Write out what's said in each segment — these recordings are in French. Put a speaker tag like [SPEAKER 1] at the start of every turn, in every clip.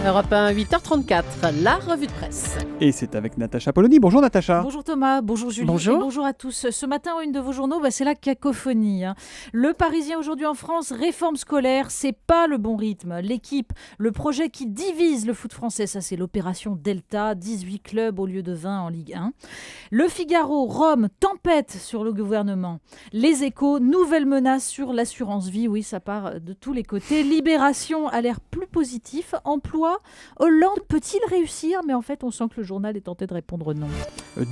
[SPEAKER 1] Europe 1, 8h34, la revue de presse.
[SPEAKER 2] Et c'est avec Natacha Polony. Bonjour Natacha.
[SPEAKER 3] Bonjour Thomas, bonjour Julie.
[SPEAKER 1] Bonjour.
[SPEAKER 3] Et bonjour à tous. Ce matin, une de vos journaux, c'est la cacophonie. Le Parisien aujourd'hui en France, réforme scolaire, c'est pas le bon rythme. L'équipe, le projet qui divise le foot français, ça c'est l'opération Delta, 18 clubs au lieu de 20 en Ligue 1. Le Figaro, Rome, tempête sur le gouvernement. Les Échos, nouvelle menace sur l'assurance vie. Oui, ça part de tous les côtés. Libération a l'air plus positif. Emploi, Hollande peut-il réussir? Mais en fait, on sent que le journal est tenté de répondre non.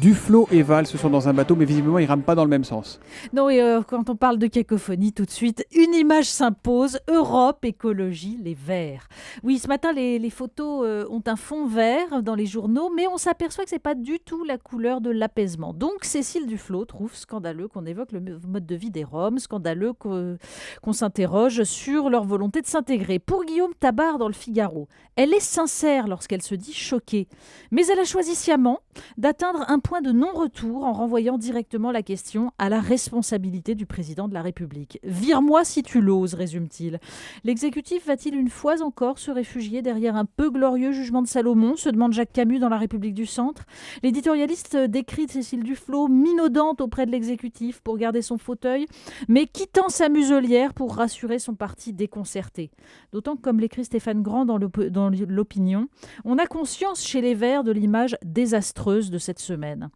[SPEAKER 2] Duflo et Valls sont dans un bateau, mais visiblement ils rament pas dans le même sens.
[SPEAKER 3] Non, et quand on parle de cacophonie, tout de suite, une image s'impose. Europe, écologie, les Verts. Oui, ce matin, les photos ont un fond vert dans les journaux, mais on s'aperçoit que c'est pas du tout la couleur de l'apaisement. Donc, Cécile Duflo trouve scandaleux qu'on évoque le mode de vie des Roms, scandaleux qu'on s'interroge sur leur volonté de s'intégrer. Pour Guillaume Tabar dans le Figaro, elle est sincère lorsqu'elle se dit choquée, mais elle a choisi sciemment d'atteindre un point de non-retour en renvoyant directement la question à la responsabilité du président de la République. « Vire-moi si tu l'oses », résume-t-il. L'exécutif va-t-il une fois encore se réfugier derrière un peu glorieux jugement de Salomon, se demande Jacques Camus dans La République du Centre. L'éditorialiste décrit Cécile Duflo minaudante auprès de l'exécutif pour garder son fauteuil, mais quittant sa muselière pour rassurer son parti déconcerté. D'autant que, comme l'écrit Stéphane Grand dans l'Opinion, on a conscience chez les Verts de l'image désastreuse de cette semaine.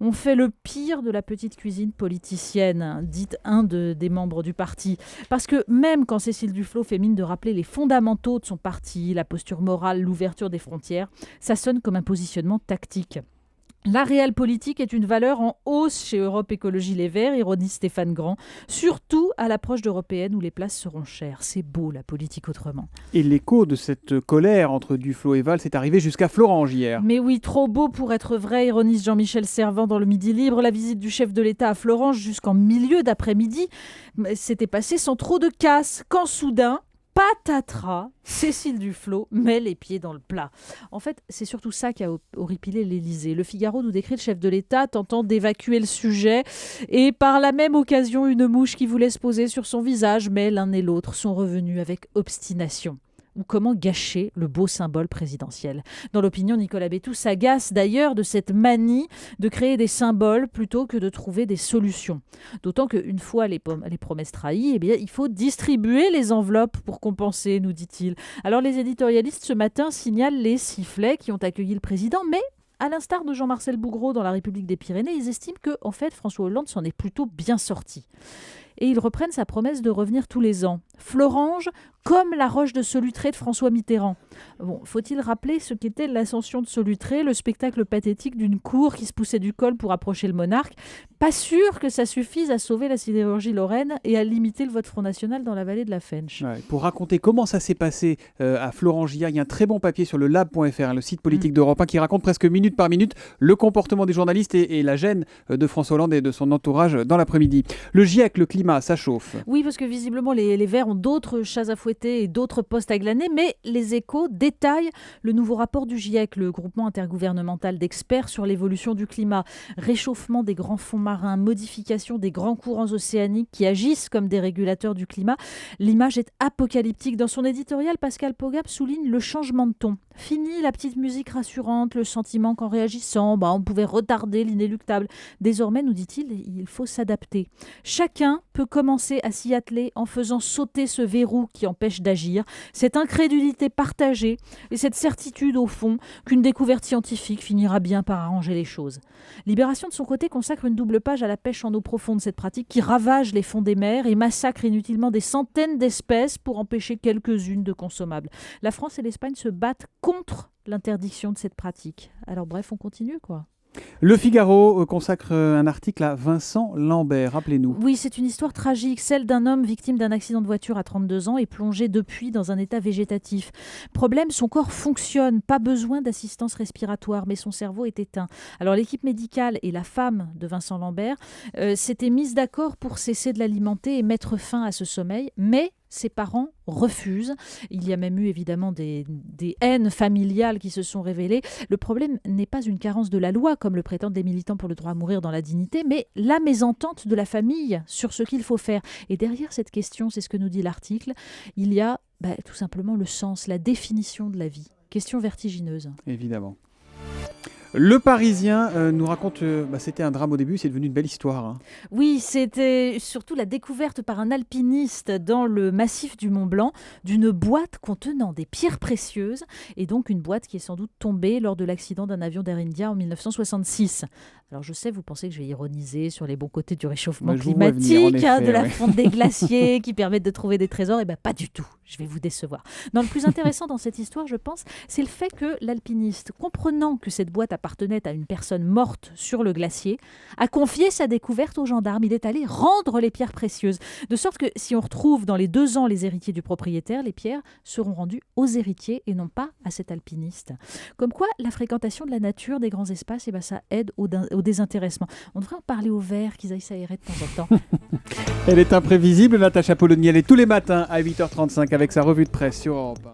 [SPEAKER 3] On fait le pire de la petite cuisine politicienne, dit un des membres du parti. Parce que même quand Cécile Duflo fait mine de rappeler les fondamentaux de son parti, la posture morale, l'ouverture des frontières, ça sonne comme un positionnement tactique. La réelle politique est une valeur en hausse chez Europe Écologie Les Verts, ironise Stéphane Grand, surtout à l'approche d'européennes où les places seront chères. C'est beau la politique autrement.
[SPEAKER 2] Et l'écho de cette colère entre Duflo et Valls est arrivé jusqu'à Florange hier.
[SPEAKER 3] Mais oui, trop beau pour être vrai, ironise Jean-Michel Servan dans le Midi Libre. La visite du chef de l'État à Florange jusqu'en milieu d'après-midi s'était passée sans trop de casse, quand soudain, patatras, Cécile Duflo met les pieds dans le plat. En fait, c'est surtout ça qui a horripilé l'Élysée. Le Figaro nous décrit le chef de l'État tentant d'évacuer le sujet et par la même occasion une mouche qui voulait se poser sur son visage, mais l'un et l'autre sont revenus avec obstination. Ou comment gâcher le beau symbole présidentiel. Dans l'Opinion, Nicolas Bétou s'agace d'ailleurs de cette manie de créer des symboles plutôt que de trouver des solutions. D'autant qu'une fois les promesses trahies, il faut distribuer les enveloppes pour compenser, nous dit-il. Alors les éditorialistes ce matin signalent les sifflets qui ont accueilli le président, mais à l'instar de Jean-Marcel Bougreau dans La République des Pyrénées, ils estiment que en fait, François Hollande s'en est plutôt bien sorti. Et ils reprennent sa promesse de revenir tous les ans. Florange, comme la roche de Solutré de François Mitterrand. Bon, faut-il rappeler ce qu'était l'ascension de Solutré, le spectacle pathétique d'une cour qui se poussait du col pour approcher le monarque? Pas sûr que ça suffise à sauver la sidérurgie lorraine et à limiter le vote Front National dans la vallée de la Fensch.
[SPEAKER 2] Ouais, pour raconter comment ça s'est passé à Florange hier, il y a un très bon papier sur le lab.fr, le site politique d'Europe 1, qui raconte presque minute par minute le comportement des journalistes et la gêne de François Hollande et de son entourage dans l'après-midi. Le GIEC, le climat, ça chauffe.
[SPEAKER 3] Oui, parce que visiblement les Verts ont d'autres chats à fouetter et d'autres postes à glaner, mais les Échos détaillent le nouveau rapport du GIEC, le groupement intergouvernemental d'experts sur l'évolution du climat, réchauffement des grands fonds marins, modification des grands courants océaniques qui agissent comme des régulateurs du climat. L'image est apocalyptique. Dans son éditorial, Pascal Pogap souligne le changement de ton. Fini la petite musique rassurante, le sentiment qu'en réagissant, on pouvait retarder l'inéluctable. Désormais, nous dit-il, il faut s'adapter. Chacun peut commencer à s'y atteler en faisant sauter ce verrou qui empêche d'agir, cette incrédulité partagée et cette certitude au fond qu'une découverte scientifique finira bien par arranger les choses. Libération de son côté consacre une double page à la pêche en eau profonde, cette pratique qui ravage les fonds des mers et massacre inutilement des centaines d'espèces pour empêcher quelques-unes de consommables. La France et l'Espagne se battent contre l'interdiction de cette pratique. Alors bref, on continue quoi.
[SPEAKER 2] Le Figaro consacre un article à Vincent Lambert, rappelez-nous.
[SPEAKER 3] Oui, c'est une histoire tragique, celle d'un homme victime d'un accident de voiture à 32 ans et plongé depuis dans un état végétatif. Problème, son corps fonctionne, pas besoin d'assistance respiratoire, mais son cerveau est éteint. Alors l'équipe médicale et la femme de Vincent Lambert s'étaient mises d'accord pour cesser de l'alimenter et mettre fin à ce sommeil, mais ses parents refusent. Il y a même eu évidemment des haines familiales qui se sont révélées. Le problème n'est pas une carence de la loi, comme le prétendent les militants pour le droit à mourir dans la dignité, mais la mésentente de la famille sur ce qu'il faut faire. Et derrière cette question, c'est ce que nous dit l'article, il y a tout simplement le sens, la définition de la vie. Question vertigineuse.
[SPEAKER 2] Évidemment. Le Parisien nous raconte, c'était un drame au début, c'est devenu une belle histoire. Hein.
[SPEAKER 3] Oui, c'était surtout la découverte par un alpiniste dans le massif du Mont Blanc d'une boîte contenant des pierres précieuses et donc une boîte qui est sans doute tombée lors de l'accident d'un avion d'Air India en 1966. Alors je sais, vous pensez que je vais ironiser sur les bons côtés du réchauffement climatique, de la fonte des glaciers qui permettent de trouver des trésors. Eh bien pas du tout, je vais vous décevoir. Non, le plus intéressant dans cette histoire, je pense, c'est le fait que l'alpiniste, comprenant que cette boîte appartenait à une personne morte sur le glacier, a confié sa découverte aux gendarmes. Il est allé rendre les pierres précieuses. De sorte que si on retrouve dans les 2 ans les héritiers du propriétaire, les pierres seront rendues aux héritiers et non pas à cet alpiniste. Comme quoi, la fréquentation de la nature, des grands espaces, ça aide au désintéressement. On devrait en parler aux vers, qu'ils aillent s'aérer de temps en temps.
[SPEAKER 2] Elle est imprévisible, Natacha Polony. Elle est tous les matins à 8h35 avec sa revue de presse sur Europe 1.